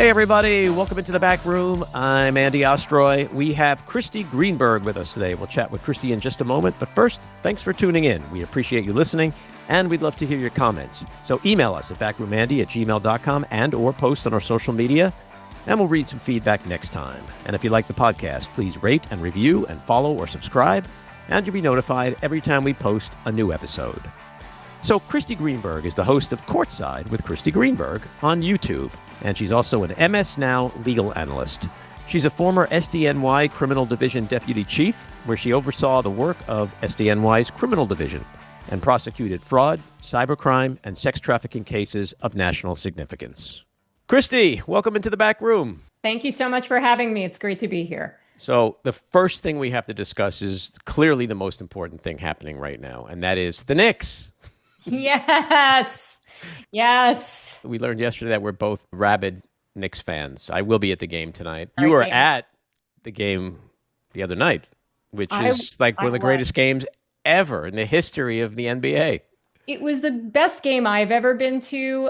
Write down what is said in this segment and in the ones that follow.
Hey, everybody. Welcome into the back room. I'm Andy Ostroy. We have Kristy Greenberg with us today. We'll chat with Kristy in just a moment. But first, thanks for tuning in. We appreciate you listening, and we'd love to hear your comments. So email us at backroomandy@gmail.com and or post on our social media, and we'll read some feedback next time. And if you like the podcast, please rate and review and follow or subscribe, and you'll be notified every time we post a new episode. So Kristy Greenberg is the host of Courtside with Kristy Greenberg on YouTube, and she's also an MS NOW Legal Analyst. She's a former SDNY Criminal Division Deputy Chief, where she oversaw the work of SDNY's Criminal Division and prosecuted fraud, cybercrime, and sex trafficking cases of national significance. Kristy, welcome into the back room. Thank you so much for having me. It's great to be here. So the first thing we have to discuss is clearly the most important thing happening right now, and that is the KNICKS. Yes. We learned yesterday that we're both rabid Knicks fans. I will be at the game tonight. You were at the game the other night, which is like one of the greatest games ever in the history of the NBA. It was the best game I've ever been to.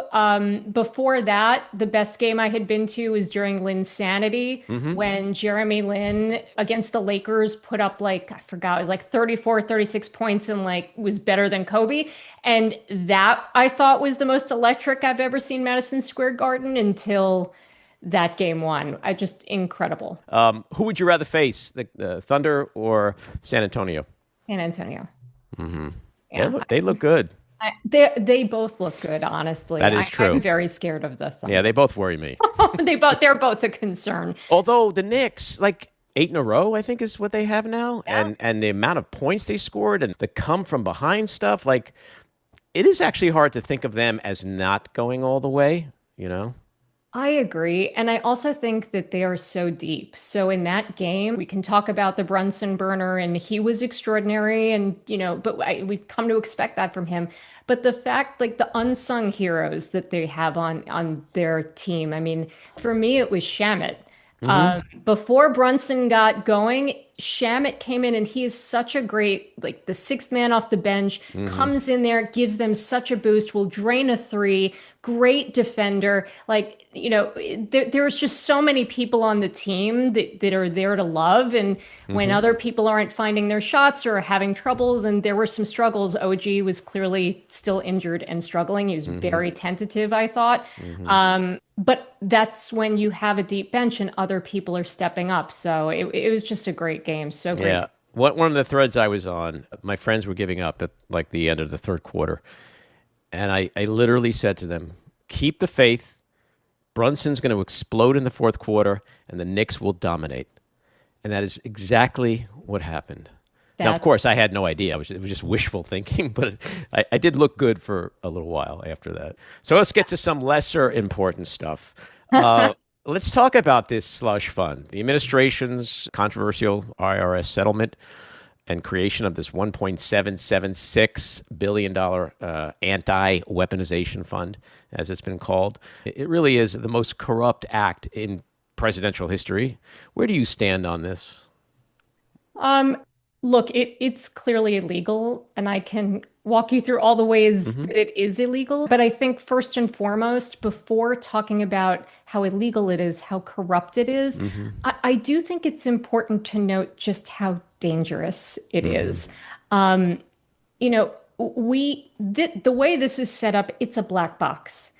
Before that, the best game I had been to was during Linsanity, when Jeremy Lin against the Lakers put up I forgot, it was 34, 36 points and was better than Kobe. And that I thought was the most electric I've ever seen Madison Square Garden until that game won. Incredible. Who would you rather face, the Thunder or San Antonio? San Antonio. Mm-hmm. Yeah, they look good. They both look good, honestly. That is true. I'm very scared of the Thunder. Yeah, they both worry me. They're both a concern. Although the Knicks, 8 in a row, I think is what they have now. Yeah. And the amount of points they scored and the come from behind stuff, it is actually hard to think of them as not going all the way, you know? I agree. And I also think that they are so deep. So in that game, we can talk about the Brunson burner, and he was extraordinary. And, but we've come to expect that from him. But the fact, the unsung heroes that they have on their team, I mean, for me, it was Shamet. Before Brunson got going, Shamet came in, and he is such a great, the sixth man off the bench, comes in there, gives them such a boost, will drain a three, great defender. There's just so many people on the team that are there to love. And when other people aren't finding their shots or having troubles, and there were some struggles, OG was clearly still injured and struggling. He was very tentative, I thought. But that's when you have a deep bench and other people are stepping up. So it was just a great game. So great. Yeah. One of the threads I was on, my friends were giving up at the end of the third quarter. And I literally said to them, keep the faith. Brunson's going to explode in the fourth quarter, and the Knicks will dominate. And that is exactly what happened. Now, of course, I had no idea. It was just wishful thinking, but I did look good for a little while after that. So let's get to some lesser important stuff. Let's talk about this slush fund, the administration's controversial IRS settlement and creation of this $1.776 billion anti-weaponization fund, as it's been called. It really is the most corrupt act in presidential history. Where do you stand on this? Look, it's clearly illegal, and I can walk you through all the ways that it is illegal. But I think first and foremost, before talking about how illegal it is, how corrupt it is, I do think it's important to note just how dangerous it is. The way this is set up, it's a black box.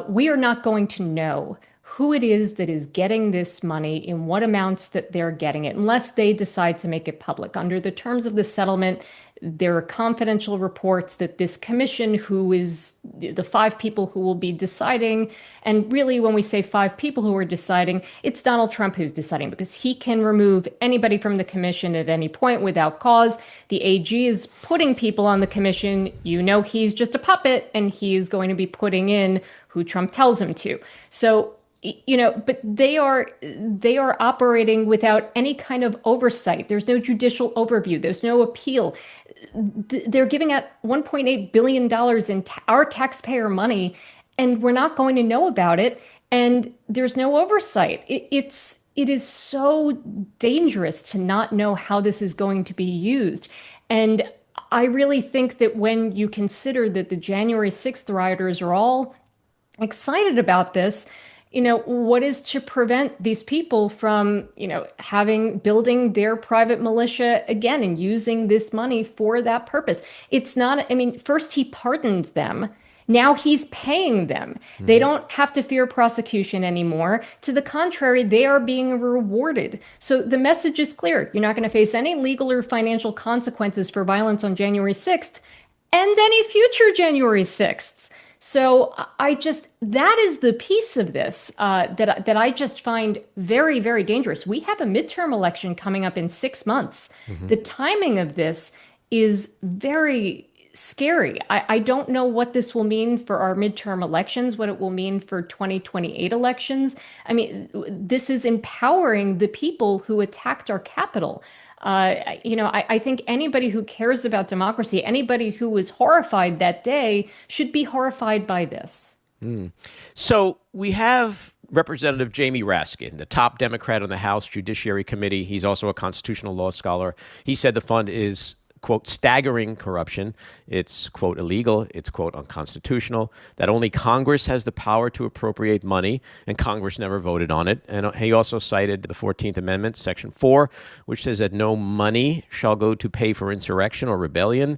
We are not going to know who it is that is getting this money, in what amounts that they're getting it, unless they decide to make it public. Under the terms of the settlement, there are confidential reports that this commission, who is the 5 people who will be deciding, and really when we say 5 people who are deciding, it's Donald Trump who's deciding, because he can remove anybody from the commission at any point without cause. The AG is putting people on the commission. He's just a puppet, and he is going to be putting in who Trump tells him to. So but they are operating without any kind of oversight. There's no judicial overview. There's no appeal. They're giving out $1.8 billion in our taxpayer money, and we're not going to know about it. And there's no oversight. It is so dangerous to not know how this is going to be used. And I really think that when you consider that the January 6th rioters are all excited about this, what is to prevent these people from, building their private militia again and using this money for that purpose? It's not, first he pardoned them. Now he's paying them. They don't have to fear prosecution anymore. To the contrary, they are being rewarded. So the message is clear. You're not going to face any legal or financial consequences for violence on January 6th and any future January 6ths. So that is the piece of this that I just find very, very dangerous. We have a midterm election coming up in 6 months. The timing of this is very scary. I don't know what this will mean for our midterm elections, what it will mean for 2028 elections. This is empowering the people who attacked our Capitol. I think anybody who cares about democracy, anybody who was horrified that day, should be horrified by this. So we have Representative Jamie Raskin, the top Democrat on the House Judiciary Committee. He's also a constitutional law scholar. He said the fund is, quote, staggering corruption. It's, quote, illegal. It's, quote, unconstitutional. That only Congress has the power to appropriate money, and Congress never voted on it. And he also cited the 14th Amendment, Section 4, which says that no money shall go to pay for insurrection or rebellion.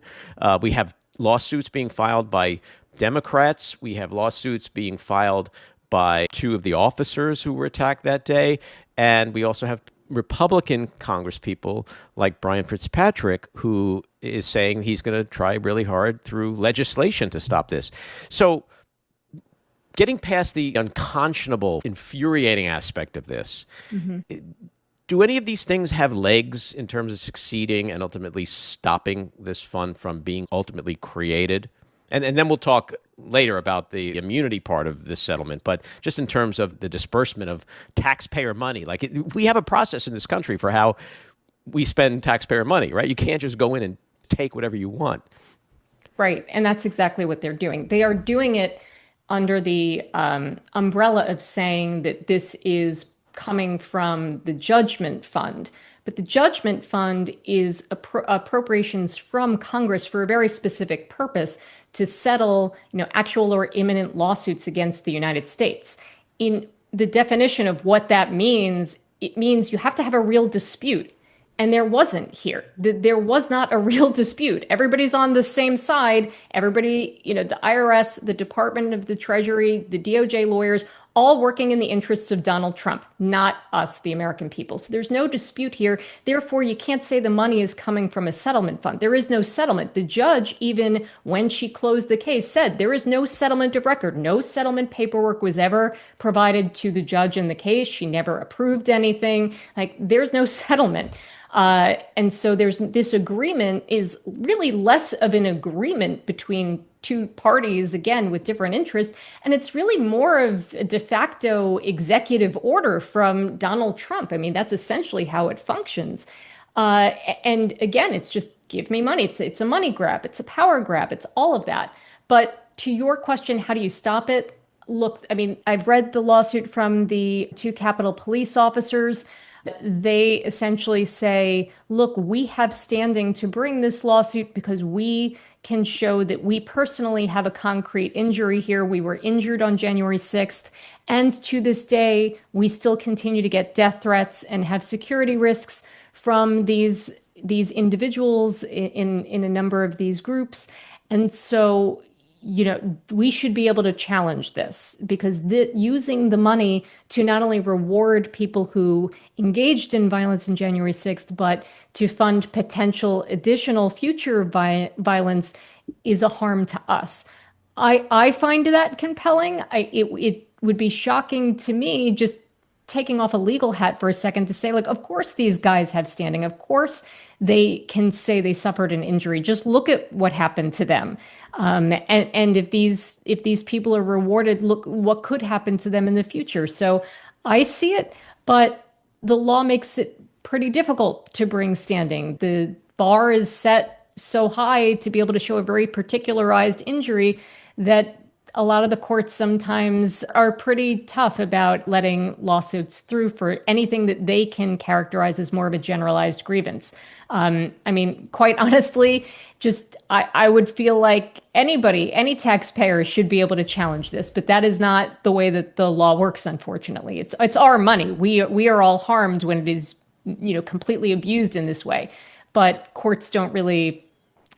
We have lawsuits being filed by Democrats. We have lawsuits being filed by 2 of the officers who were attacked that day. And we also have Republican congresspeople like Brian Fitzpatrick, who is saying he's going to try really hard through legislation to stop this. So getting past the unconscionable, infuriating aspect of this, do any of these things have legs in terms of succeeding and ultimately stopping this fund from being ultimately created? And then we'll talk later about the immunity part of this settlement, but just in terms of the disbursement of taxpayer money, we have a process in this country for how we spend taxpayer money, right? You can't just go in and take whatever you want. Right. And that's exactly what they're doing. They are doing it under the umbrella of saying that this is coming from the judgment fund. But the judgment fund is appropriations from Congress for a very specific purpose, to settle, actual or imminent lawsuits against the United States. In the definition of what that means, it means you have to have a real dispute. And there wasn't here. There was not a real dispute. Everybody's on the same side. Everybody, the IRS, the Department of the Treasury, the DOJ lawyers, all working in the interests of Donald Trump, not us, the American people. So there's no dispute here. Therefore, you can't say the money is coming from a settlement fund. There is no settlement. The judge, even when she closed the case, said there is no settlement of record. No settlement paperwork was ever provided to the judge in the case. She never approved anything. There's no settlement. And so this agreement is really less of an agreement between 2 parties, again, with different interests. And it's really more of a de facto executive order from Donald Trump. That's essentially how it functions. And again, it's just give me money. It's a money grab. It's a power grab. It's all of that. But to your question, how do you stop it? Look, I've read the lawsuit from the 2 Capitol Police officers. They essentially say, look, we have standing to bring this lawsuit because we can show that we personally have a concrete injury here. We were injured on January 6th. And to this day, we still continue to get death threats and have security risks from these individuals in a number of these groups. And so, we should be able to challenge this because using the money to not only reward people who engaged in violence on January 6th, but to fund potential additional future violence is a harm to us. I find that compelling. It would be shocking to me, just taking off a legal hat for a second, to say, of course these guys have standing. Of course they can say they suffered an injury. Just look at what happened to them. And if these people are rewarded, look what could happen to them in the future. So I see it, but the law makes it pretty difficult to bring standing. The bar is set so high to be able to show a very particularized injury that a lot of the courts sometimes are pretty tough about letting lawsuits through for anything that they can characterize as more of a generalized grievance. I mean, quite honestly, I would feel like any taxpayer should be able to challenge this, but that is not the way that the law works, unfortunately. It's our money. We are all harmed when it is, completely abused in this way. But courts don't really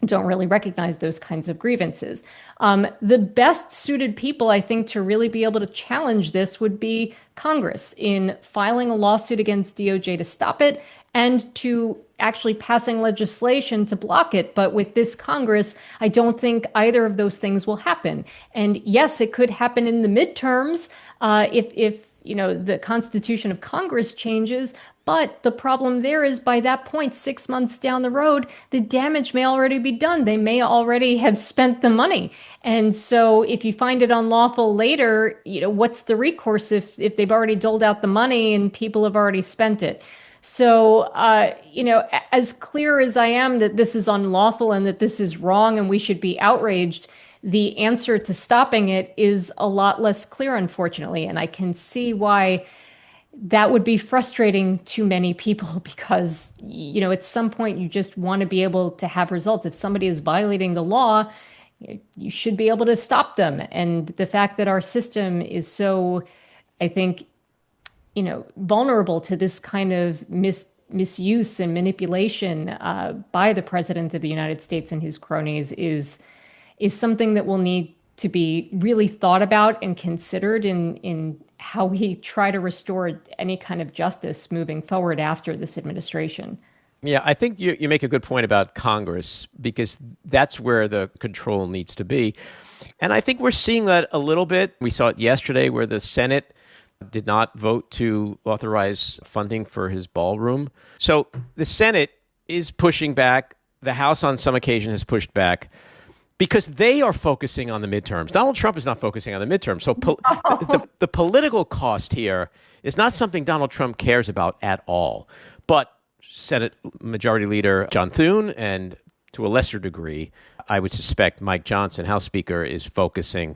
recognize those kinds of grievances. The best suited people, I think, to really be able to challenge this would be Congress in filing a lawsuit against DOJ to stop it and to actually passing legislation to block it. But with this Congress, I don't think either of those things will happen. And yes, it could happen in the midterms if the Constitution of Congress changes. But the problem there is by that point, 6 months down the road, the damage may already be done. They may already have spent the money. And so if you find it unlawful later, what's the recourse if they've already doled out the money and people have already spent it? So, as clear as I am that this is unlawful and that this is wrong and we should be outraged, the answer to stopping it is a lot less clear, unfortunately. And I can see why that would be frustrating to many people because, at some point you just want to be able to have results. If somebody is violating the law, you should be able to stop them. And the fact that our system is so, I think, vulnerable to this kind of misuse and manipulation by the president of the United States and his cronies is something that will need to be really thought about and considered in how we try to restore any kind of justice moving forward after this administration. Yeah, I think you make a good point about Congress because that's where the control needs to be. And I think we're seeing that a little bit. We saw it yesterday where the Senate did not vote to authorize funding for his ballroom. So the Senate is pushing back. The House on some occasion has pushed back because they are focusing on the midterms. Donald Trump is not focusing on the midterms. So the political cost here is not something Donald Trump cares about at all. But Senate Majority Leader John Thune and to a lesser degree, I would suspect Mike Johnson, House Speaker, is focusing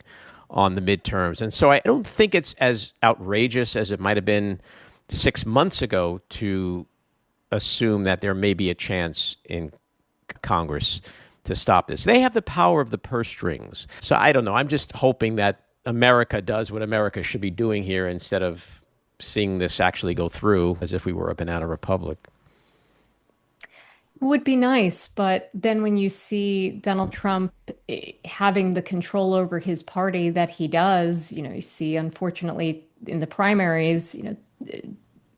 on the midterms. And so I don't think it's as outrageous as it might have been 6 months ago to assume that there may be a chance in Congress to stop this. They have the power of the purse strings. So I don't know. I'm just hoping that America does what America should be doing here instead of seeing this actually go through as if we were a banana republic. Would be nice, but then when you see Donald Trump having the control over his party that he does, you see, unfortunately, in the primaries,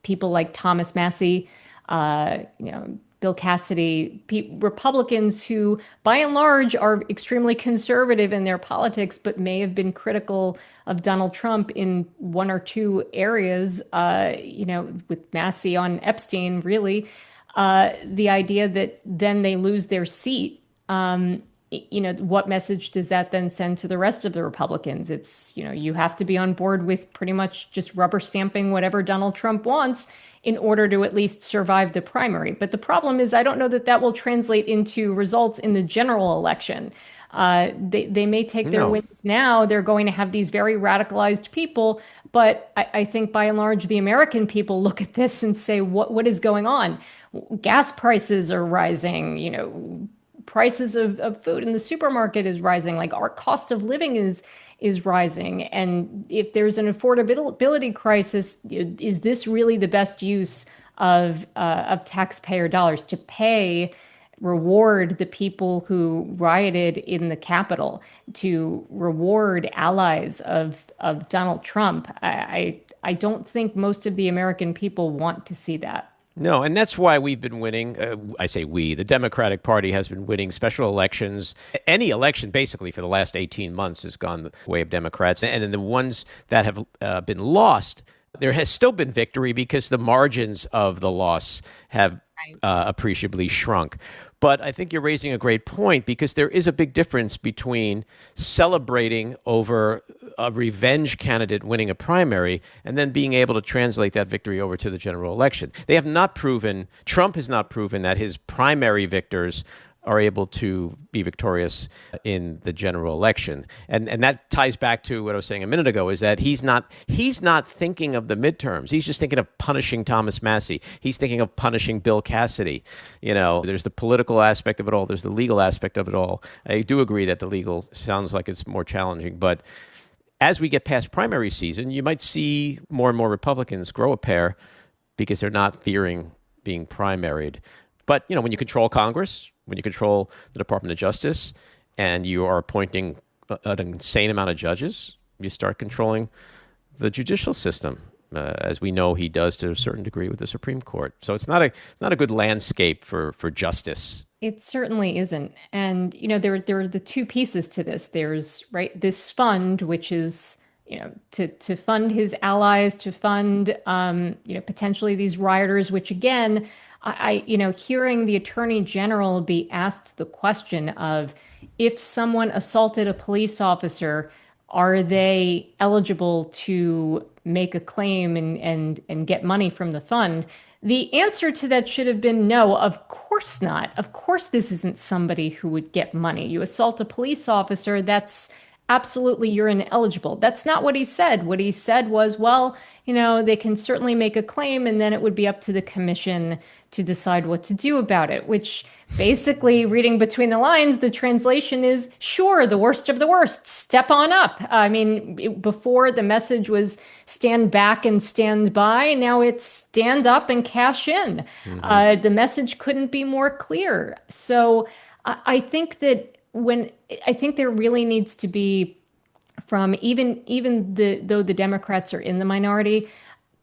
people like Thomas Massie, Bill Cassidy, Republicans who, by and large, are extremely conservative in their politics, but may have been critical of Donald Trump in one or two areas, with Massie on Epstein, really. The idea that then they lose their seat, what message does that then send to the rest of the Republicans? It's, you have to be on board with pretty much just rubber stamping whatever Donald Trump wants in order to at least survive the primary. But the problem is, I don't know that will translate into results in the general election. They may take their wins now. They're going to have these very radicalized people. But I think by and large, the American people look at this and say, what is going on? Gas prices are rising, prices of food in the supermarket is rising, like our cost of living is rising. And if there's an affordability crisis, is this really the best use of taxpayer dollars to reward the people who rioted in the Capitol, to reward allies of Donald Trump? I don't think most of the American people want to see that. No, and that's why we've been winning. I say we, the Democratic Party has been winning special elections. Any election, basically, for the last 18 months has gone the way of Democrats. And in the ones that have been lost, there has still been victory because the margins of the loss have appreciably shrunk. But I think you're raising a great point because there is a big difference between celebrating over a revenge candidate winning a primary and then being able to translate that victory over to the general election. Trump has not proven that his primary victors are able to be victorious in the general election. And that ties back to what I was saying a minute ago, is that he's not thinking of the midterms. He's just thinking of punishing Thomas Massie. He's thinking of punishing Bill Cassidy. There's the political aspect of it all. There's the legal aspect of it all. I do agree that the legal sounds like it's more challenging, but as we get past primary season, you might see more and more Republicans grow a pair because they're not fearing being primaried. But, when you control Congress, when you control the Department of Justice, and you are appointing an insane amount of judges, you start controlling the judicial system, as we know he does to a certain degree with the Supreme Court. So it's not a good landscape for justice. It certainly isn't. And, there are the two pieces to this. There's, this fund, which is, to fund his allies, to fund, potentially these rioters, which again, hearing the Attorney General be asked the question of, if someone assaulted a police officer, are they eligible to make a claim and get money from the fund? The answer to that should have been no, of course not. Of course, this isn't somebody who would get money. You assault a police officer, that's absolutely, you're ineligible. That's not what he said. What he said was, well, they can certainly make a claim, and then it would be up to the commission to decide what to do about it, which basically, reading between the lines, the translation is, sure, the worst of the worst, step on up. I mean, before the message was stand back and stand by, now it's stand up and cash in. Mm-hmm. The message couldn't be more clear. So I think that I think there really needs to be, from though the Democrats are in the minority,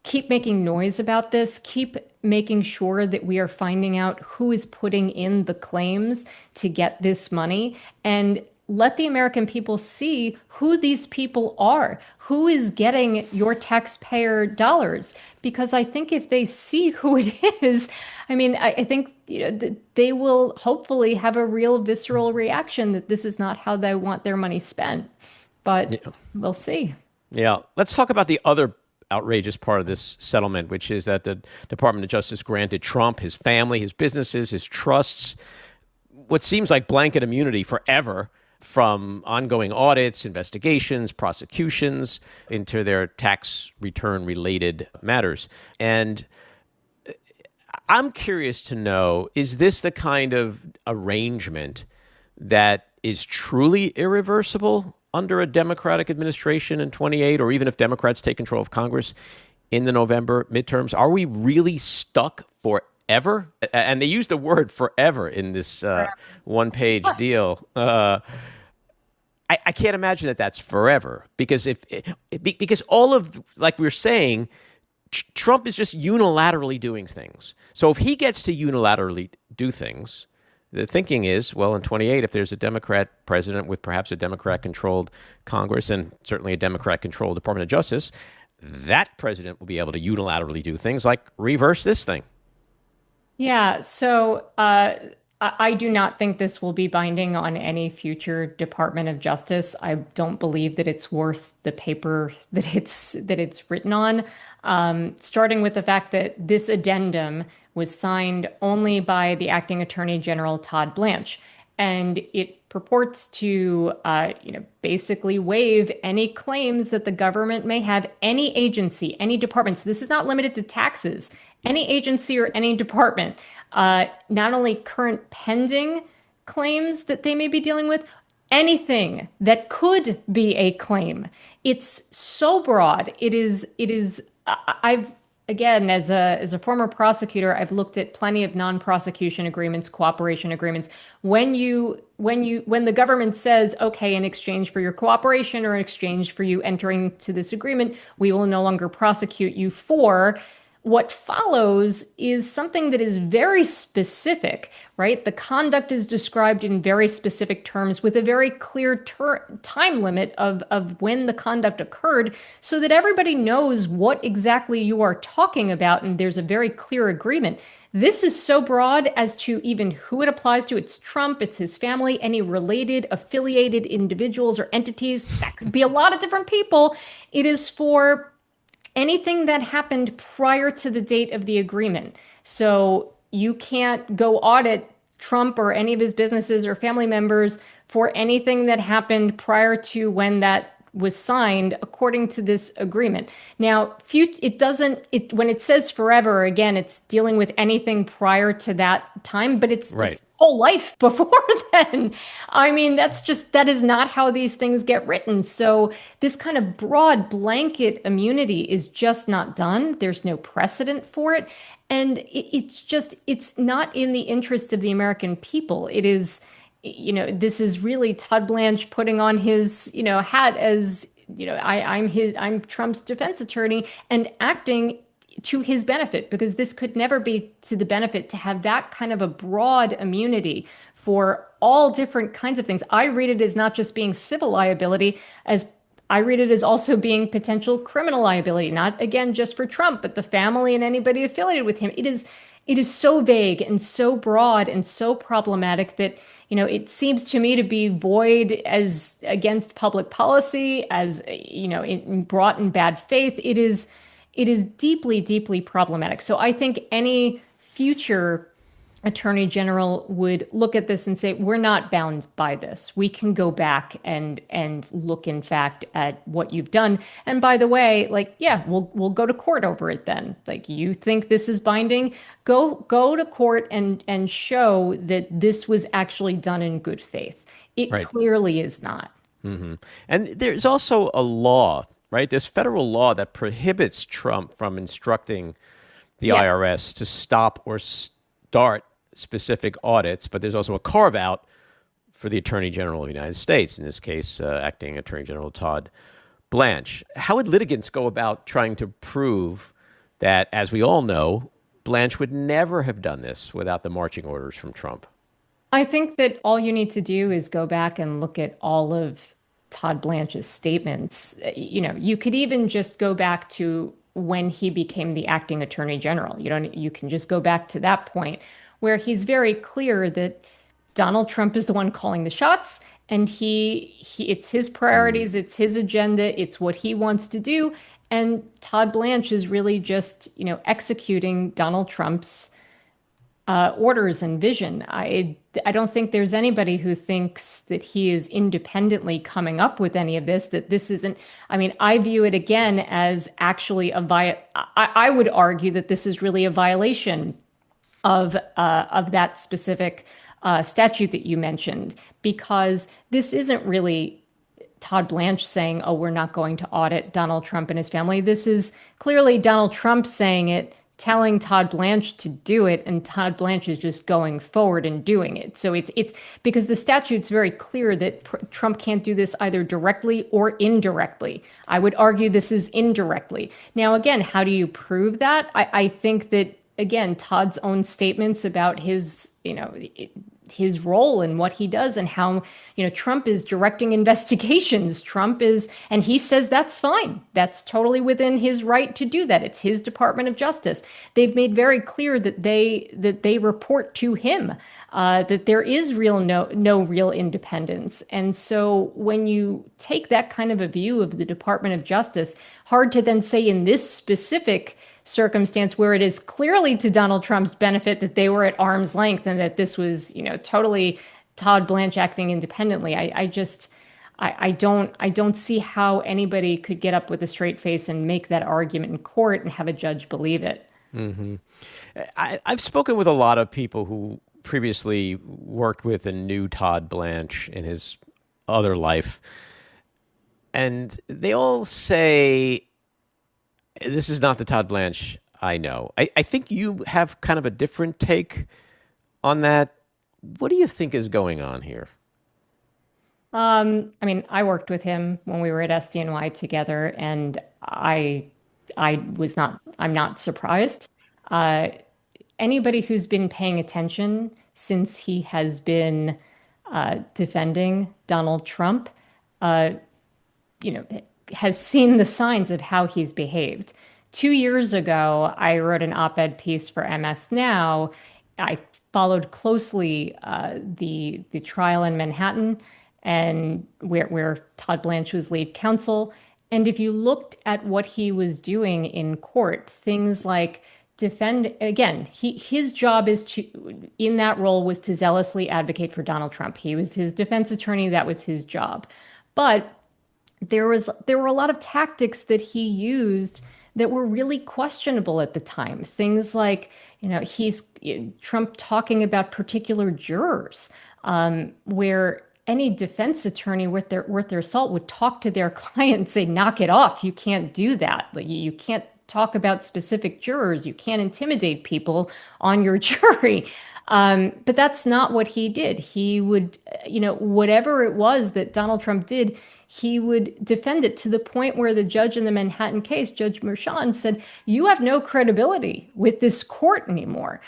keep making noise about this, keep making sure that we are finding out who is putting in the claims to get this money, and let the American people see who these people are, who is getting your taxpayer dollars. Because I think if they see who it is, I think they will hopefully have a real visceral reaction that this is not how they want their money spent. But We'll see. Yeah. Let's talk about the other outrageous part of this settlement, which is that the Department of Justice granted Trump, his family, his businesses, his trusts, what seems like blanket immunity forever from ongoing audits, investigations, prosecutions into their tax return related matters. And I'm curious to know, is this the kind of arrangement that is truly irreversible under a Democratic administration in 28, or even if Democrats take control of Congress in the November midterms? Are we really stuck forever? And they use the word forever in this one-page deal. I can't imagine that that's forever, because because all of, like we were saying, Trump is just unilaterally doing things. So if he gets to unilaterally do things, the thinking is, well, in 28, if there's a Democrat president with perhaps a Democrat-controlled Congress and certainly a Democrat-controlled Department of Justice, that president will be able to unilaterally do things like reverse this thing. Yeah, so I do not think this will be binding on any future Department of Justice. I don't believe that it's worth the paper that it's written on. Starting with the fact that this addendum was signed only by the acting Attorney General Todd Blanche, and it purports to, basically waive any claims that the government may have, any agency, any department. So this is not limited to taxes. Any agency or any department, not only current pending claims that they may be dealing with, anything that could be a claim. It's so broad. It is. Again, as a former prosecutor, I've looked at plenty of non-prosecution agreements, cooperation agreements. When the government says, okay, in exchange for your cooperation or in exchange for you entering to this agreement, we will no longer prosecute you for, what follows is something that is very specific, right? The conduct is described in very specific terms with a very clear time limit of when the conduct occurred, so that everybody knows what exactly you are talking about, and there's a very clear agreement. This is so broad as to even who it applies to. It's Trump, it's his family, any related, affiliated individuals or entities. That could be a lot of different people. It is for anything that happened prior to the date of the agreement. So you can't go audit Trump or any of his businesses or family members for anything that happened prior to when that was signed according to this agreement. Now, when it says forever, again, it's dealing with anything prior to that time, but it's whole life before then. I mean, that is not how these things get written. So this kind of broad blanket immunity is just not done. There's no precedent for it. And it's not in the interest of the American people. It is, this is really Todd Blanche putting on his, hat as, I'm Trump's defense attorney and acting to his benefit, because this could never be to the benefit to have that kind of a broad immunity for all different kinds of things. I read it as not just being civil liability, as I read it as also being potential criminal liability, not again just for Trump, but the family and anybody affiliated with him. It is so vague and so broad and so problematic that, it seems to me to be void as against public policy, as, brought in bad faith. It is deeply, deeply problematic. So I think any future attorney general would look at this and say, we're not bound by this. We can go back and look, in fact, at what you've done. And by the way, we'll go to court over it then. Like, you think this is binding? Go to court and show that this was actually done in good faith. It clearly is not. Mm-hmm. And there's also a law, right? There's federal law that prohibits Trump from instructing the IRS to stop or start specific audits, but there's also a carve-out for the Attorney General of the United States, in this case, Acting Attorney General Todd Blanche. How would litigants go about trying to prove that, as we all know, Blanche would never have done this without the marching orders from Trump? I think that all you need to do is go back and look at all of Todd Blanche's statements. You could even just go back to when he became the acting attorney general. You can just go back to that point where he's very clear that Donald Trump is the one calling the shots, and it's his priorities, it's his agenda, it's what he wants to do, and Todd Blanche is really just, executing Donald Trump's orders and vision. I don't think there's anybody who thinks that he is independently coming up with any of this, that this isn't, I view it again as actually I would argue that this is really a violation of that specific statute that you mentioned, because this isn't really Todd Blanche saying, oh, we're not going to audit Donald Trump and his family. This is clearly Donald Trump saying it, telling Todd Blanche to do it, and Todd Blanche is just going forward and doing it. So it's because the statute's very clear that Trump can't do this either directly or indirectly. I would argue this is indirectly. Now, again, how do you prove that? I think that, again, Todd's own statements about his role and what he does, and how, Trump is directing investigations. And he says that's fine. That's totally within his right to do that. It's his Department of Justice. They've made very clear that they report to him, that there is no real independence. And so when you take that kind of a view of the Department of Justice, hard to then say in this specific circumstance where it is clearly to Donald Trump's benefit that they were at arm's length and that this was, totally Todd Blanche acting independently. I don't see how anybody could get up with a straight face and make that argument in court and have a judge believe it. Mm-hmm. I've spoken with a lot of people who previously worked with and knew Todd Blanche in his other life, and they all say, this is not the Todd Blanche I know. I think you have kind of a different take on that. What do you think is going on here? I worked with him when we were at SDNY together, and I'm not surprised. Anybody who's been paying attention since he has been defending Donald Trump, has seen the signs of how he's behaved. 2 years ago, I wrote an op-ed piece for MS NOW. I followed closely the trial in Manhattan, and where Todd Blanche was lead counsel. And if you looked at what he was doing in court, things like defend, again, his job is in that role was to zealously advocate for Donald Trump. He was his defense attorney. That was his job. But there were a lot of tactics that he used that were really questionable at the time. Things like, Trump talking about particular jurors, where any defense attorney worth their salt would talk to their client and say, knock it off. You can't do that. Like, you can't talk about specific jurors. You can't intimidate people on your jury. But that's not what he did. He would, whatever it was that Donald Trump did, he would defend it to the point where the judge in the Manhattan case, Judge Merchan, said, you have no credibility with this court anymore.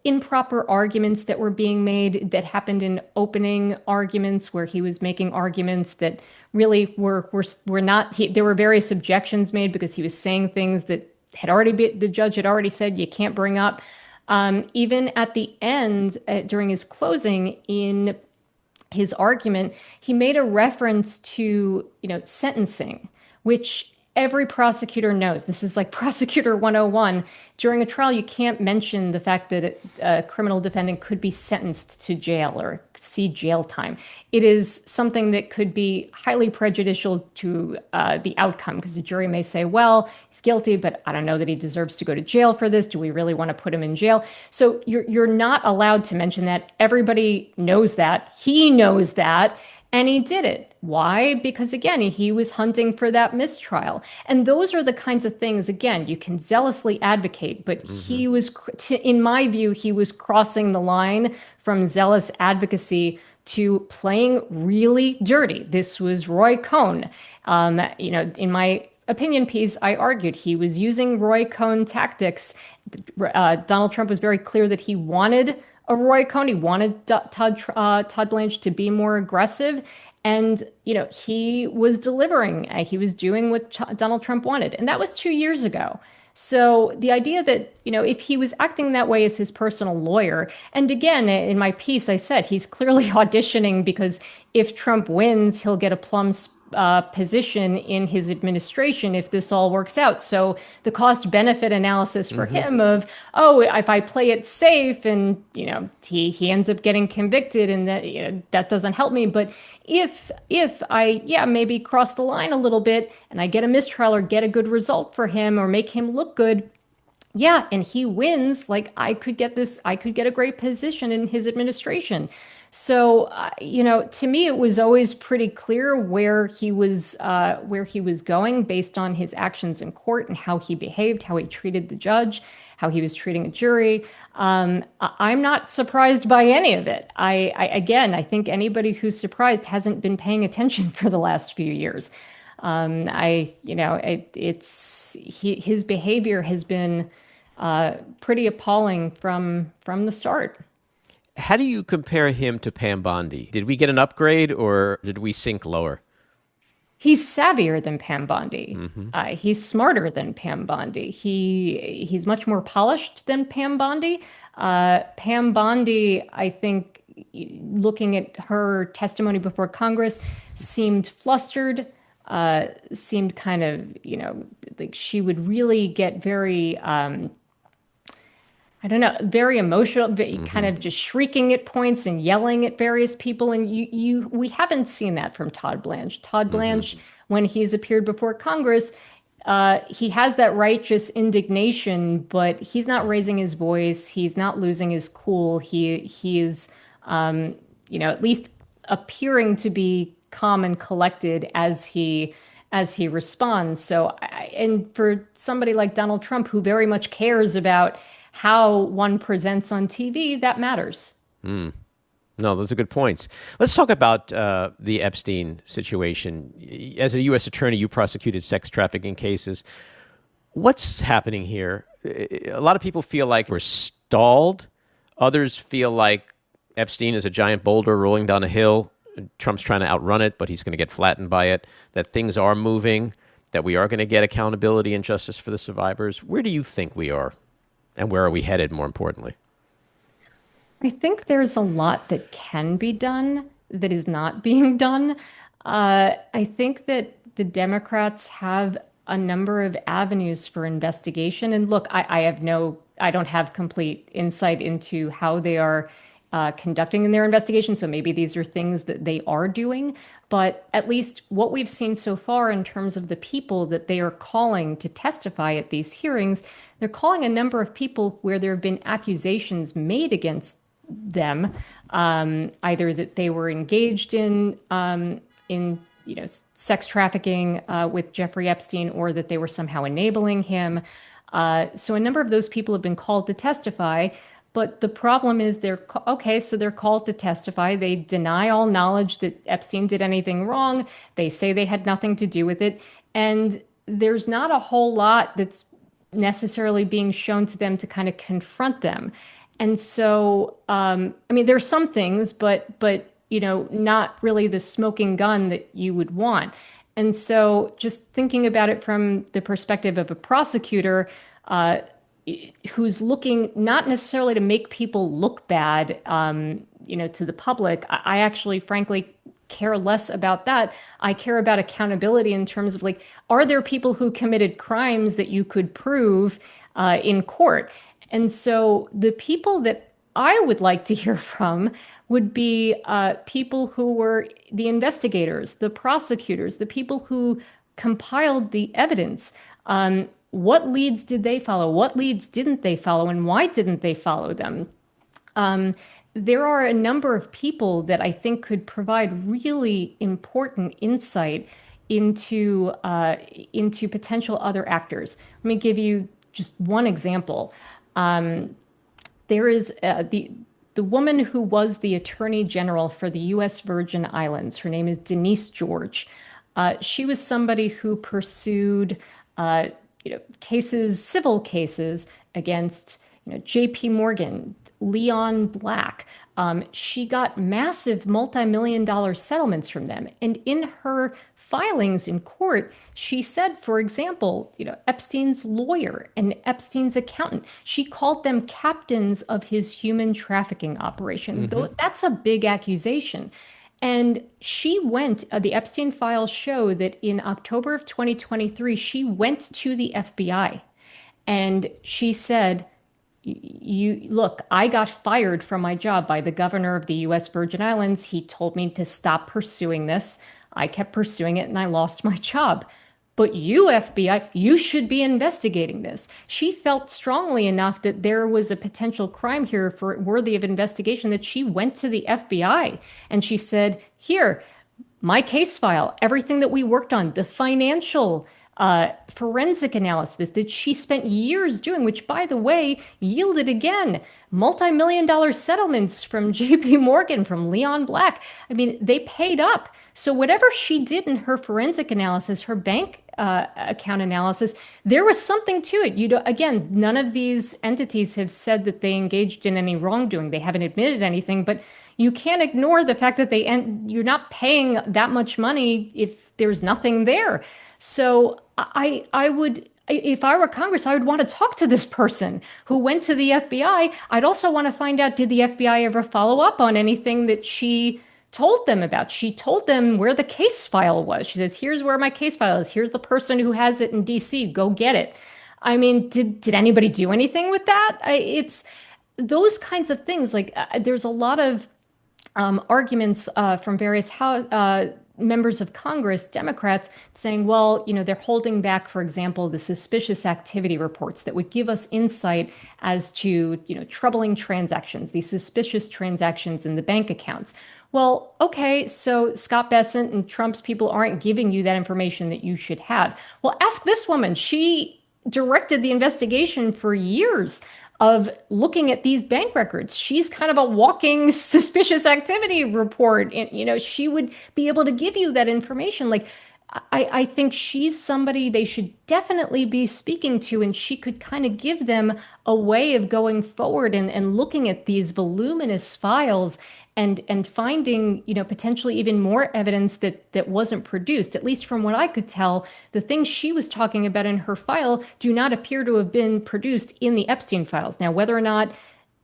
Improper arguments that were being made that happened in opening arguments where he was making arguments that really were not, there were various objections made because he was saying things that the judge had already said you can't bring up. Even at the end, during his closing, in his argument, he made a reference to, sentencing, which every prosecutor knows. This is like prosecutor 101. During a trial, you can't mention the fact that a criminal defendant could be sentenced to jail or see jail time. It is something that could be highly prejudicial to the outcome, because the jury may say, well, he's guilty, but I don't know that he deserves to go to jail for this. Do we really want to put him in jail? So you're not allowed to mention that. Everybody knows that. He knows that. And he did it. Why? Because, again, he was hunting for that mistrial. And those are the kinds of things, again, you can zealously advocate, but he was, in my view, he was crossing the line from zealous advocacy to playing really dirty. This was Roy Cohn. In my opinion piece, I argued he was using Roy Cohn tactics. Donald Trump was very clear that he wanted a Roy Cohn. He wanted Todd Blanche to be more aggressive. And, he was delivering. He was doing what Donald Trump wanted. And that was 2 years ago. So the idea that, if he was acting that way as his personal lawyer, and again, in my piece, I said he's clearly auditioning because if Trump wins, he'll get a plum position in his administration if this all works out. So the cost benefit analysis for him of, if I play it safe and, he ends up getting convicted and that, that doesn't help me. But if I, maybe cross the line a little bit and I get a mistrial or get a good result for him or make him look good, and he wins, like I could get a great position in his administration. So, to me, it was always pretty clear where he was going based on his actions in court and how he behaved, how he treated the judge, how he was treating a jury. I'm not surprised by any of it. I think anybody who's surprised hasn't been paying attention for the last few years. His behavior has been pretty appalling from the start. How do you compare him to Pam Bondi? Did we get an upgrade or did we sink lower? He's savvier than Pam Bondi. He's smarter than Pam Bondi. He's much more polished than Pam Bondi. Pam Bondi, I think, looking at her testimony before Congress, seemed flustered, seemed kind of, like she would really get very... very emotional, kind of just shrieking at points and yelling at various people. And we haven't seen that from Todd Blanche. Todd Blanche, when he's appeared before Congress, he has that righteous indignation, but he's not raising his voice. He's not losing his cool. He is, at least appearing to be calm and collected as he responds. So, and for somebody like Donald Trump, who very much cares about how one presents on TV, that matters. No, those are good points. Let's talk about the Epstein situation. As a U.S. attorney, you prosecuted sex trafficking cases. What's happening here? A lot of people feel like we're stalled. Others feel like Epstein is a giant boulder rolling down a hill. Trump's trying to outrun it, but he's going to get flattened by it, that things are moving, that we are going to get accountability and justice for the survivors. Where do you think we are? And where are we headed, more importantly? I think there's a lot that can be done that is not being done. I think that the Democrats have a number of avenues for investigation. And look, I don't have complete insight into how they are conducting in their investigation. So maybe these are things that they are doing. But at least what we've seen so far in terms of the people that they are calling to testify at these hearings, they're calling a number of people where there have been accusations made against them, either that they were engaged in sex trafficking with Jeffrey Epstein, or that they were somehow enabling him. So a number of those people have been called to testify. But the problem is they're called to testify. They deny all knowledge that Epstein did anything wrong. They say they had nothing to do with it. And there's not a whole lot that's necessarily being shown to them to kind of confront them. And so, there's some things, but not really the smoking gun that you would want. And so just thinking about it from the perspective of a prosecutor, who's looking not necessarily to make people look bad, to the public. I actually, frankly, care less about that. I care about accountability in terms of are there people who committed crimes that you could prove in court? And so the people that I would like to hear from would be people who were the investigators, the prosecutors, the people who compiled the evidence. What leads did they follow? What leads didn't they follow? And why didn't they follow them? There are a number of people that I think could provide really important insight into potential other actors. Let me give you just one example. There is the woman who was the Attorney General for the U.S. Virgin Islands. Her name is Denise George. She was somebody who pursued civil cases against, J.P. Morgan, Leon Black. She got massive multi-million-dollar settlements from them. And in her filings in court, she said, for example, Epstein's lawyer and Epstein's accountant, she called them captains of his human trafficking operation. Mm-hmm. That's a big accusation. And she went, the Epstein files show that in October of 2023, she went to the FBI and she said, look, I got fired from my job by the governor of the U.S. Virgin Islands. He told me to stop pursuing this. I kept pursuing it and I lost my job. But you, FBI, you should be investigating this. She felt strongly enough that there was a potential crime here worthy of investigation that she went to the FBI and she said, here, my case file, everything that we worked on, the financial forensic analysis that she spent years doing, which, by the way, yielded, again, multi-million-dollar settlements from J.P. Morgan, from Leon Black. They paid up. So whatever she did in her forensic analysis, her bank account analysis, there was something to it. Again, none of these entities have said that they engaged in any wrongdoing. They haven't admitted anything, but you can't ignore the fact that you're not paying that much money if there's nothing there. So I would, if I were Congress, I would want to talk to this person who went to the FBI. I'd also want to find out, did the FBI ever follow up on anything that she told them about? She told them where the case file was. She says, here's where my case file is. Here's the person who has it in DC. Go get it. Did anybody do anything with that? It's those kinds of things. There's a lot of arguments from various members of Congress, Democrats, saying, well, they're holding back, for example, the suspicious activity reports that would give us insight as to, troubling transactions, these suspicious transactions in the bank accounts. Well, okay, so Scott Bessent and Trump's people aren't giving you that information that you should have. Well, ask this woman. She directed the investigation for years of looking at these bank records. She's kind of a walking suspicious activity report. And, she would be able to give you that information. I think she's somebody they should definitely be speaking to, and she could kind of give them a way of going forward and looking at these voluminous files and finding, potentially even more evidence that wasn't produced. At least from what I could tell, the things she was talking about in her file do not appear to have been produced in the Epstein files. Now, whether or not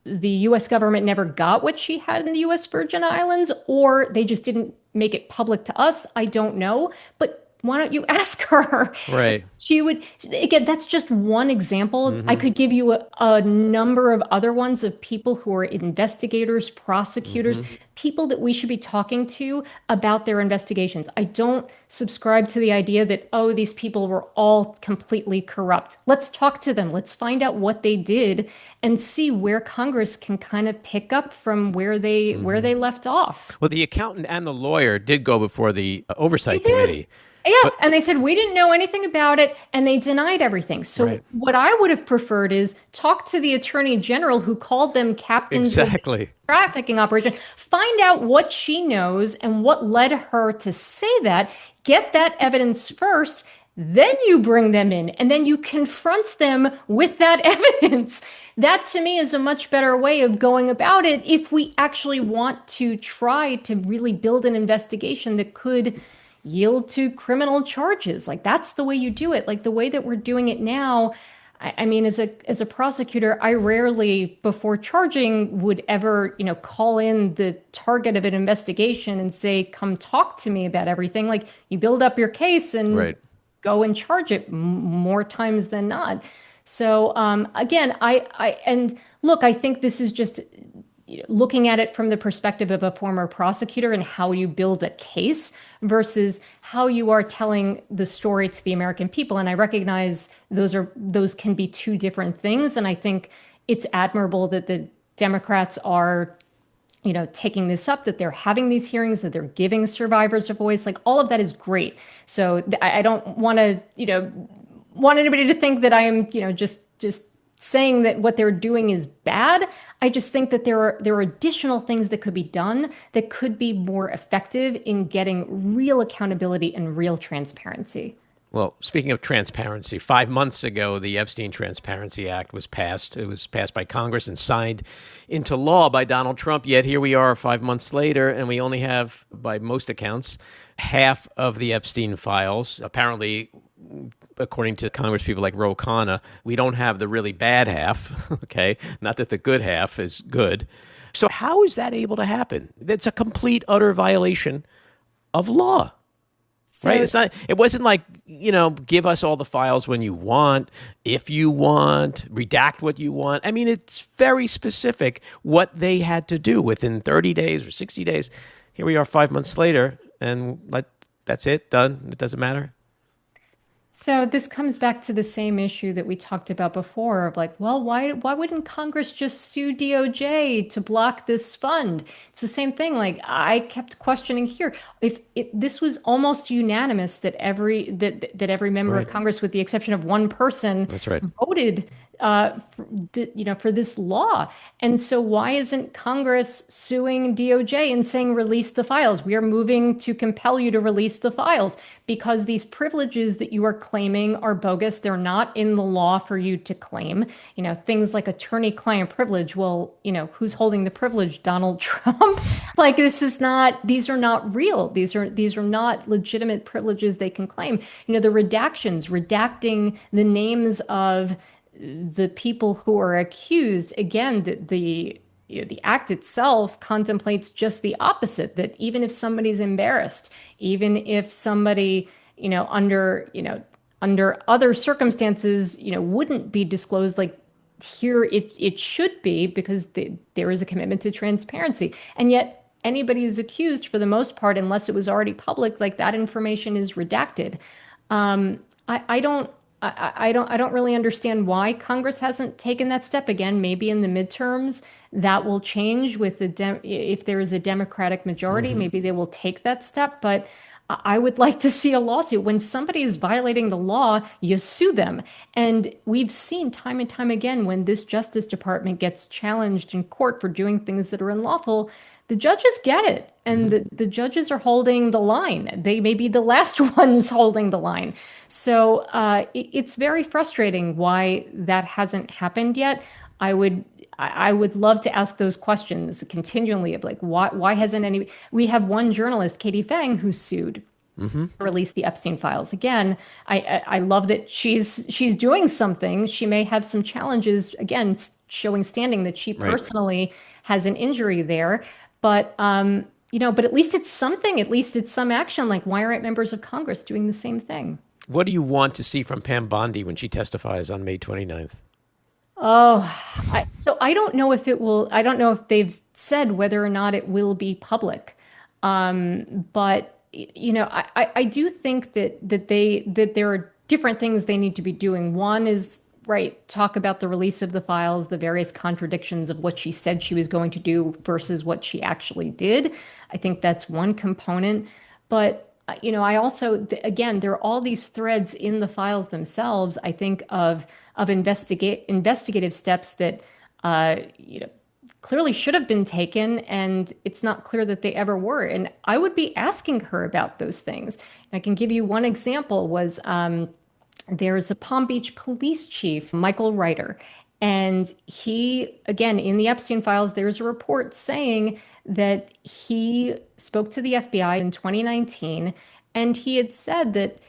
the U.S. government never got what she had in the U.S. Virgin Islands, or they just didn't make it public to us, I don't know. But why don't you ask her? Right. She would, again, that's just one example. I could give you a number of other ones of people who are investigators, prosecutors, people that we should be talking to about their investigations. I don't subscribe to the idea that, oh, these people were all completely corrupt. Let's talk to them. Let's find out what they did and see where Congress can kind of pick up from where they left off. Well, the accountant and the lawyer did go before the oversight They did. committee. Yeah, and they said we didn't know anything about it, and they denied everything. So Right. what I would have preferred is talk to the attorney general who called them captains of Exactly. trafficking operation, find out what she knows and what led her to say that, get that evidence first, then you bring them in, and then you confront them with that evidence. That to me is a much better way of going about it if we actually want to try to really build an investigation that could yield to criminal charges. Like that's the way you do it. Like the way that we're doing it now. I mean, as a prosecutor, I rarely, before charging, would ever, call in the target of an investigation and say, "Come talk to me about everything." Like you build up your case and Right. go and charge it more times than not. So again, and look, I think this is just looking at it from the perspective of a former prosecutor and how you build a case versus how you are telling the story to the American people. And I recognize those can be two different things. And I think it's admirable that the Democrats are, taking this up, that they're having these hearings, that they're giving survivors a voice. Like all of that is great. So I don't want to, want anybody to think that I am, just saying that what they're doing is bad. I just think that there are additional things that could be done that could be more effective in getting real accountability and real transparency. Well, speaking of transparency, 5 months ago, the Epstein Transparency Act was passed. It was passed by Congress and signed into law by Donald Trump. Yet here we are 5 months later, and we only have, by most accounts, half of the Epstein files. Apparently, according to Congress people like Ro Khanna, we don't have the really bad half, okay? Not that the good half is good. So how is that able to happen? That's a complete, utter violation of law, right? It wasn't like, give us all the files when you want, if you want, redact what you want. I mean, it's very specific what they had to do within 30 days or 60 days. Here we are 5 months later, and that's it, done. It doesn't matter. So this comes back to the same issue that we talked about before of like, well, why wouldn't Congress just sue DOJ to block this fund? It's the same thing. Like I kept questioning here, if this was almost unanimous that every member Right. of Congress, with the exception of one person, That's right. voted for this law. And so why isn't Congress suing DOJ and saying, release the files? We are moving to compel you to release the files because these privileges that you are claiming are bogus. They're not in the law for you to claim. Things like attorney-client privilege. Well, who's holding the privilege? Donald Trump. Like these are not real. These are not legitimate privileges they can claim. The redacting the names of the people who are accused, again, the act itself contemplates just the opposite, that even if somebody's embarrassed, even if somebody, under other circumstances, wouldn't be disclosed, like here it should be because there is a commitment to transparency. And yet anybody who's accused, for the most part, unless it was already public, like that information is redacted. I don't really understand why Congress hasn't taken that step. Again, maybe in the midterms that will change with if there is a Democratic majority, maybe they will take that step. But I would like to see a lawsuit. When somebody is violating the law, you sue them. And we've seen time and time again when this Justice Department gets challenged in court for doing things that are unlawful, the judges get it. And the judges are holding the line. They may be the last ones holding the line. So it's very frustrating why that hasn't happened yet. I would love to ask those questions continually of like, why hasn't we have one journalist, Katie Fang, who sued to release the Epstein files. Again, I love that she's doing something. She may have some challenges, again, showing standing that she personally has an injury there. But But at least it's something. At least it's some action. Like, why aren't members of Congress doing the same thing? What do you want to see from Pam Bondi when she testifies on May 29th? Oh, so I don't know if it will, I don't know if they've said whether or not it will be public. But I do think that there are different things they need to be doing. One is, right, talk about the release of the files, the various contradictions of what she said she was going to do versus what she actually did. I think that's one component. But I also, again, there are all these threads in the files themselves. I think of investigative steps that clearly should have been taken, and it's not clear that they ever were. And I would be asking her about those things. And I can give you one example. Was there's a Palm Beach police chief, Michael Ryder, and he, again, in the Epstein files, there's a report saying that he spoke to the FBI in 2019, and he had said that,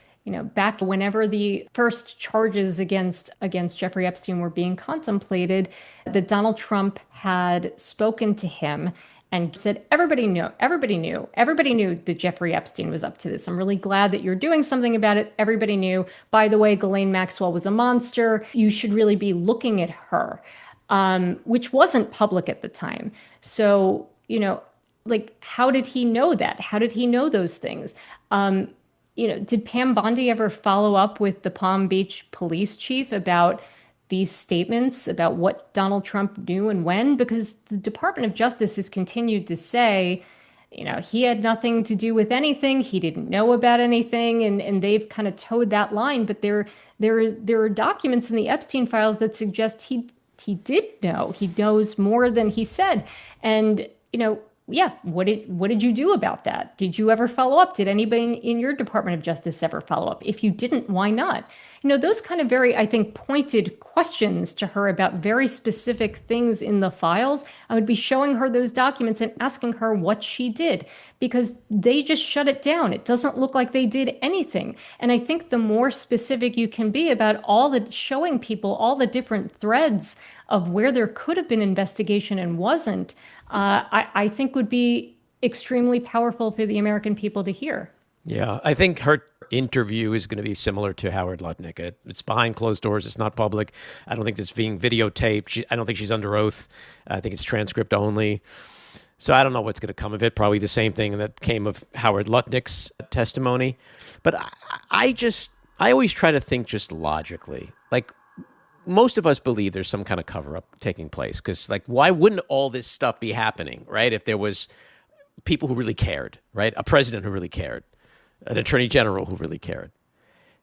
back whenever the first charges against Jeffrey Epstein were being contemplated, that Donald Trump had spoken to him and said, everybody knew that Jeffrey Epstein was up to this. I'm really glad that you're doing something about it. Everybody knew. By the way, Ghislaine Maxwell was a monster. You should really be looking at her, which wasn't public at the time. So, like, how did he know that? How did he know those things? Did Pam Bondi ever follow up with the Palm Beach police chief about these statements about what Donald Trump knew and when? Because the Department of Justice has continued to say, he had nothing to do with anything. He didn't know about anything. And they've kind of towed that line. But there are documents in the Epstein files that suggest he did know. He knows more than he said. And, yeah, what did you do about that? Did you ever follow up? Did anybody in your Department of Justice ever follow up? If you didn't, why not? Those kind of very, I think, pointed questions to her about very specific things in the files. I would be showing her those documents and asking her what she did, because they just shut it down. It doesn't look like they did anything. And I think the more specific you can be about showing people all the different threads of where there could have been investigation and wasn't, I think would be extremely powerful for the American people to hear. Yeah, I think her interview is going to be similar to Howard Lutnick. It's behind closed doors. It's not public. I don't think it's being videotaped. I don't think she's under oath. I think it's transcript only. So I don't know what's going to come of it. Probably the same thing that came of Howard Lutnick's testimony. But I always try to think just logically. Like, most of us believe there's some kind of cover-up taking place, because, like, why wouldn't all this stuff be happening, right? If there was people who really cared, right? A president who really cared, an attorney general who really cared.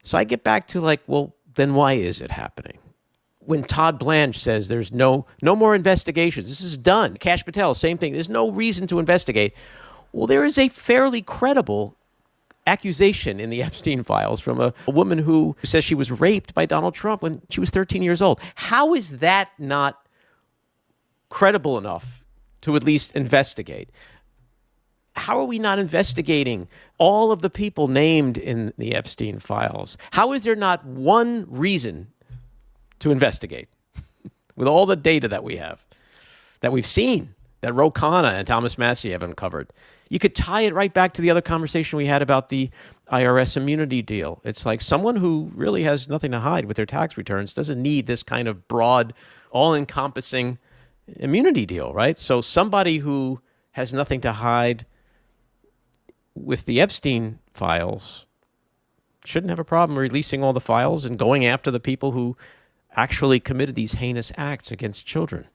So I get back to, like, well, then why is it happening? When Todd Blanche says there's no more investigations, this is done. Kash Patel, same thing. There's no reason to investigate. Well, there is a fairly credible accusation in the Epstein files from a woman who says she was raped by Donald Trump when she was 13 years old. How is that not credible enough to at least investigate? How are we not investigating all of the people named in the Epstein files? How is there not one reason to investigate with all the data that we have, that we've seen, that Ro Khanna and Thomas Massie have uncovered? You could tie it right back to the other conversation we had about the IRS immunity deal. It's like someone who really has nothing to hide with their tax returns doesn't need this kind of broad, all-encompassing immunity deal, right? So somebody who has nothing to hide with the Epstein files shouldn't have a problem releasing all the files and going after the people who actually committed these heinous acts against children.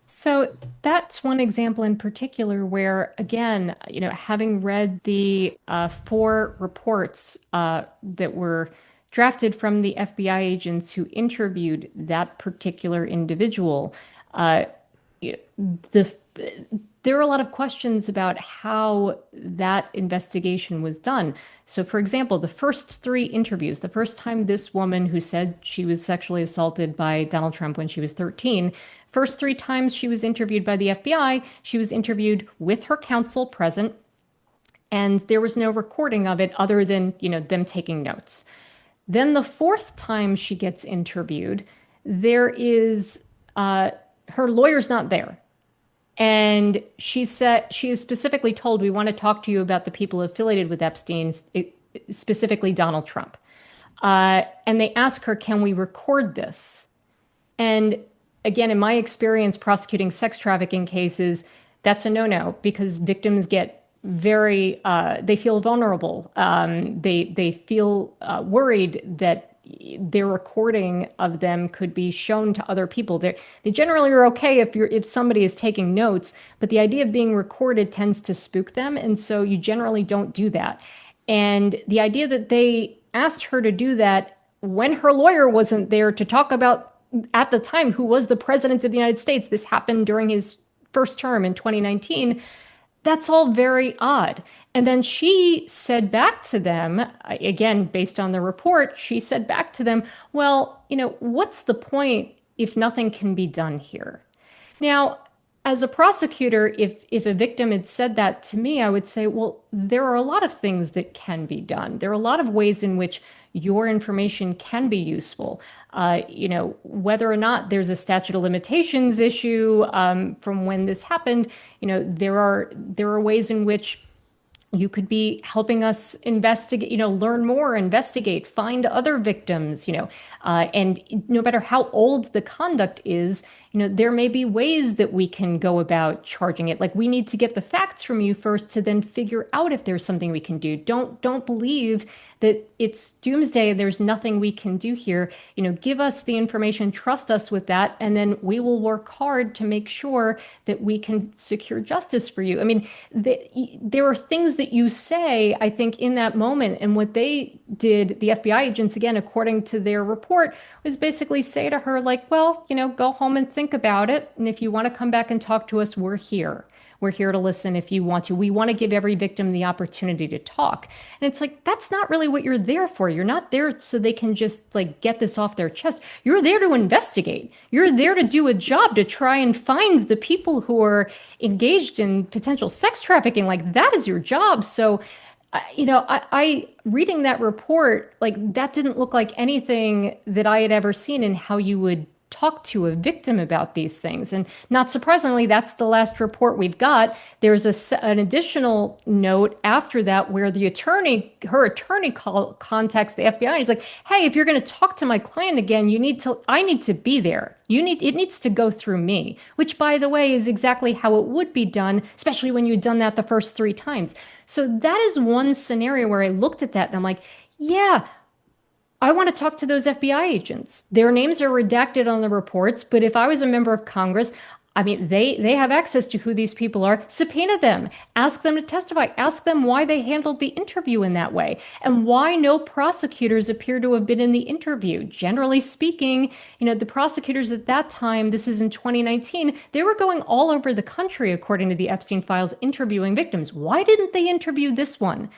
So that's one example in particular where, again, having read the 4 reports that were drafted from the FBI agents who interviewed that particular individual, there are a lot of questions about how that investigation was done. So, for example, the first 3 interviews, the first time this woman who said she was sexually assaulted by Donald Trump when she was 13, first 3 times she was interviewed by the FBI, she was interviewed with her counsel present, and there was no recording of it other than, them taking notes. Then the 4th time she gets interviewed, there is, her lawyer's not there. And she said, she is specifically told, we want to talk to you about the people affiliated with Epstein, specifically Donald Trump. And they ask her, can we record this? And again, in my experience prosecuting sex trafficking cases, that's a no-no because victims get they feel vulnerable. They feel worried that their recording of them could be shown to other people. They generally are okay if somebody is taking notes, but the idea of being recorded tends to spook them, and so you generally don't do that. And the idea that they asked her to do that when her lawyer wasn't there to talk about, at the time, who was the president of the United States, this happened during his first term in 2019, that's all very odd. And then she said back to them, again, based on the report, she said back to them, well, what's the point if nothing can be done here? Now, as a prosecutor, if a victim had said that to me, I would say, well, there are a lot of things that can be done. There are a lot of ways in which your information can be useful. Whether or not there's a statute of limitations issue from when this happened, there are ways in which you could be helping us investigate, learn more, investigate, find other victims, and no matter how old the conduct is, there may be ways that we can go about charging it. Like we need to get the facts from you first to then figure out if there's something we can do. Don't believe that it's doomsday. There's nothing we can do here. Give us the information, trust us with that, and then we will work hard to make sure that we can secure justice for you. I mean, there are things that you say, I think, in that moment, and what they did, the FBI agents, again, according to their report, was basically say to her, like, well, go home and think about it. And if you want to come back and talk to us, we're here. We're here to listen if you want to. We want to give every victim the opportunity to talk. And it's like, that's not really what you're there for. You're not there so they can just get this off their chest. You're there to investigate. You're there to do a job to try and find the people who are engaged in potential sex trafficking. Like that is your job. So I reading that report, that didn't look like anything that I had ever seen in how you would talk to a victim about these things. And not surprisingly, that's the last report we've got. There's an additional note after that where her attorney contacts the FBI and he's like, hey, if you're going to talk to my client again, I need to be there. It needs to go through me, which by the way is exactly how it would be done, especially when you'd done that the first 3 times. So that is one scenario where I looked at that and I'm like, yeah, I want to talk to those FBI agents. Their names are redacted on the reports, but if I was a member of Congress, I mean, they have access to who these people are. Subpoena them, ask them to testify, ask them why they handled the interview in that way, and why no prosecutors appear to have been in the interview. Generally speaking, the prosecutors at that time, this is in 2019, they were going all over the country, according to the Epstein files, interviewing victims. Why didn't they interview this one?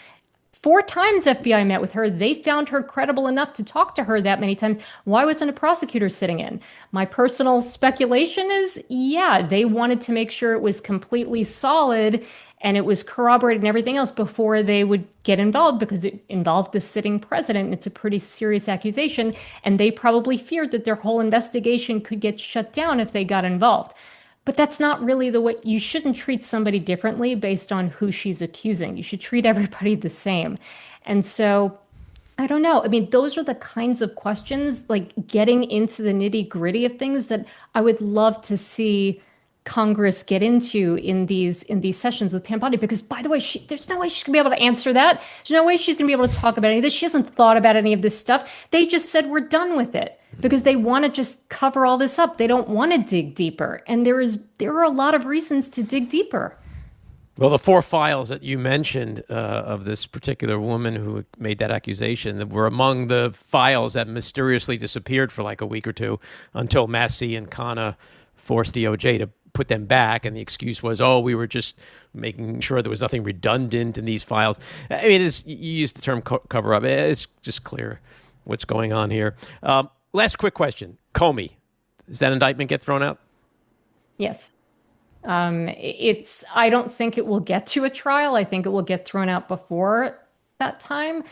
4 times FBI met with her. They found her credible enough to talk to her that many times. Why wasn't a prosecutor sitting in? My personal speculation is, yeah, they wanted to make sure it was completely solid and it was corroborated and everything else before they would get involved because it involved the sitting president. And it's a pretty serious accusation. And they probably feared that their whole investigation could get shut down if they got involved. But that's not really the way. You shouldn't treat somebody differently based on who she's accusing. You should treat everybody the same. And so I don't know. I mean, those are the kinds of questions, like getting into the nitty gritty of things, that I would love to see Congress get into in these sessions with Pam Bondi, because by the way, there's no way she's gonna be able to answer that. There's no way she's gonna be able to talk about any of this. She hasn't thought about any of this stuff. They just said we're done with it because they want to just cover all this up. They don't want to dig deeper, and there are a lot of reasons to dig deeper. Well, the 4 files that you mentioned of this particular woman who made that accusation were among the files that mysteriously disappeared for like a week or two until Massey and Khanna forced DOJ to put them back, and the excuse was, oh, we were just making sure there was nothing redundant in these files. I mean, you used the term cover up. It's just clear what's going on here. Last quick question. Comey, does that indictment get thrown out? Yes. I don't think it will get to a trial. I think it will get thrown out before that time.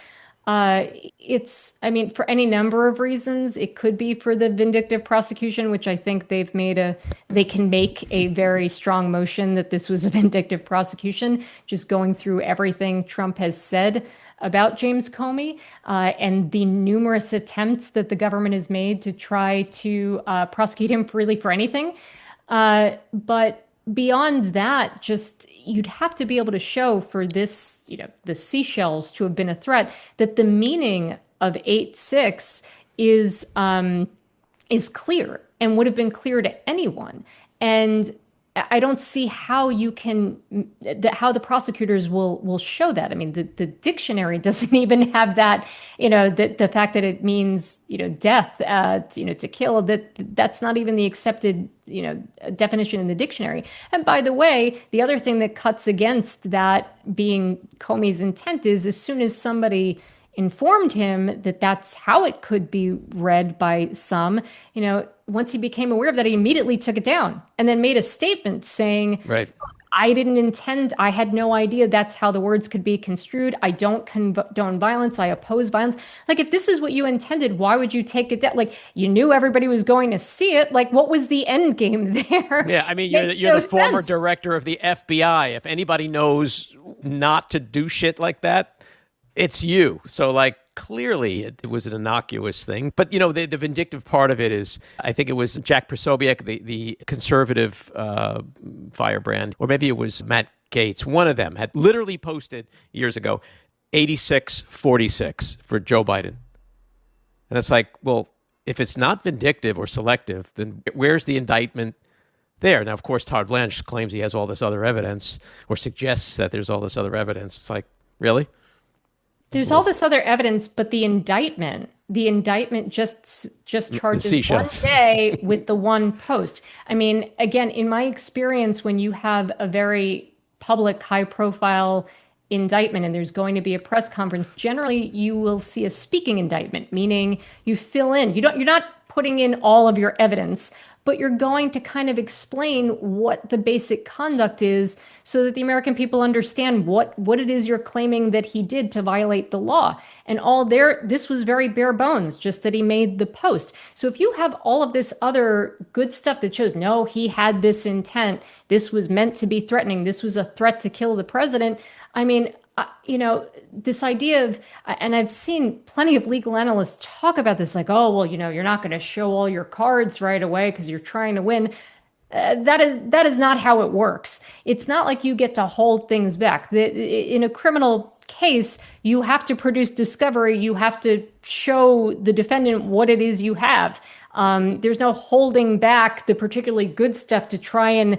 For any number of reasons, it could be for the vindictive prosecution, which I think they can make a very strong motion that this was a vindictive prosecution, just going through everything Trump has said about James Comey, and the numerous attempts that the government has made to try to prosecute him freely for anything. But beyond that, just you'd have to be able to show for this, the seashells to have been a threat, that the meaning of 8-6 is clear and would have been clear to anyone. And I don't see how how the prosecutors will show that. I mean, the dictionary doesn't even have that, the fact that it means, death, to kill, that's not even the accepted, definition in the dictionary. And by the way, the other thing that cuts against that being Comey's intent is as soon as somebody informed him that that's how it could be read by some, once he became aware of that, he immediately took it down and then made a statement saying, right, I didn't intend, I had no idea that's how the words could be construed. I don't condone violence. I oppose violence. Like, if this is what you intended, why would you take it down? Like, you knew everybody was going to see it. Like, what was the end game there? Yeah, I mean, you're the former director of the FBI. If anybody knows not to do shit like that, it's you. So, like, clearly it was an innocuous thing. But, the vindictive part of it is, I think it was Jack Posobiec, the conservative firebrand, or maybe it was Matt Gaetz. One of them had literally posted years ago, 86-46 for Joe Biden. And it's like, well, if it's not vindictive or selective, then where's the indictment there? Now, of course, Todd Blanche claims he has all this other evidence, or suggests that there's all this other evidence. It's like, really? There's all this other evidence, but the indictment just charges one day with the one post. I mean, again, in my experience, when you have a very public, high-profile indictment and there's going to be a press conference, generally you will see a speaking indictment, meaning you fill in. You're not putting in all of your evidence, but you're going to kind of explain what the basic conduct is so that the American people understand what it is you're claiming that he did to violate the law. And this was very bare bones, just that he made the post. So if you have all of this other good stuff that shows, no, he had this intent, this was meant to be threatening, this was a threat to kill the president, I mean, this idea of, and I've seen plenty of legal analysts talk about this, like, oh, well, you're not going to show all your cards right away because you're trying to win. That is not how it works. It's not like you get to hold things back. In a criminal case, you have to produce discovery. You have to show the defendant what it is you have. There's no holding back the particularly good stuff to try and,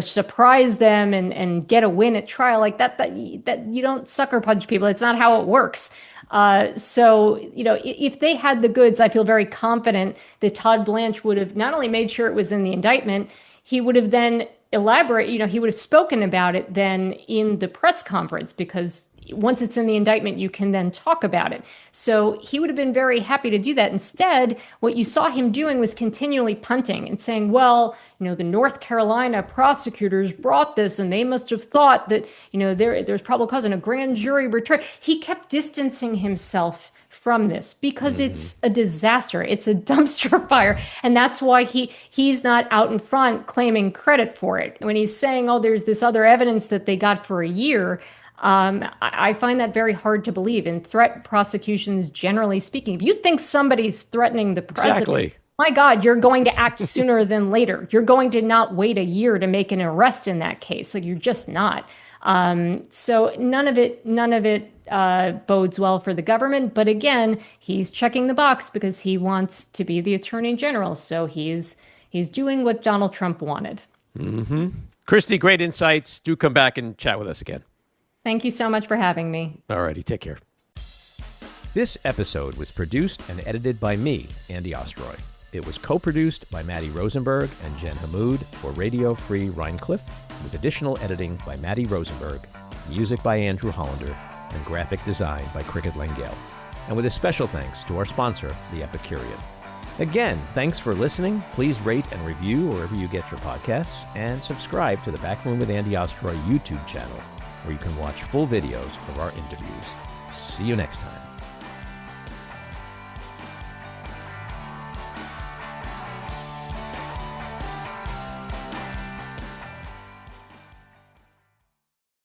surprise them and get a win at trial like that you don't sucker punch people. It's not how it works. So, if they had the goods, I feel very confident that Todd Blanche would have not only made sure it was in the indictment, he would have then elaborate, he would have spoken about it then in the press conference, because once it's in the indictment, you can then talk about it. So he would have been very happy to do that. Instead, what you saw him doing was continually punting and saying, well, the North Carolina prosecutors brought this and they must have thought that, there's probable cause and a grand jury return. He kept distancing himself from this because it's a disaster. It's a dumpster fire. And that's why he's not out in front claiming credit for it. When he's saying, oh, there's this other evidence that they got for a year, I find that very hard to believe. In threat prosecutions, generally speaking, if you think somebody's threatening the president, exactly, my God, you're going to act sooner than later. You're going to not wait a year to make an arrest in that case. Like, you're just not. So none of it bodes well for the government. But again, he's checking the box because he wants to be the attorney general. So he's doing what Donald Trump wanted. Mm-hmm. Kristy, great insights. Do come back and chat with us again. Thank you so much for having me. All righty. Take care. This episode was produced and edited by me, Andy Ostroy. It was co-produced by Matty Rosenberg and Jen Hammoud for Radio Free Rhiniecliff, with additional editing by Matty Rosenberg, music by Andrew Hollander, and graphic design by Cricket Lengyel. And with a special thanks to our sponsor, The Epicurean. Again, thanks for listening. Please rate and review wherever you get your podcasts, and subscribe to the Backroom with Andy Ostroy YouTube channel, where you can watch full videos of our interviews. See you next time.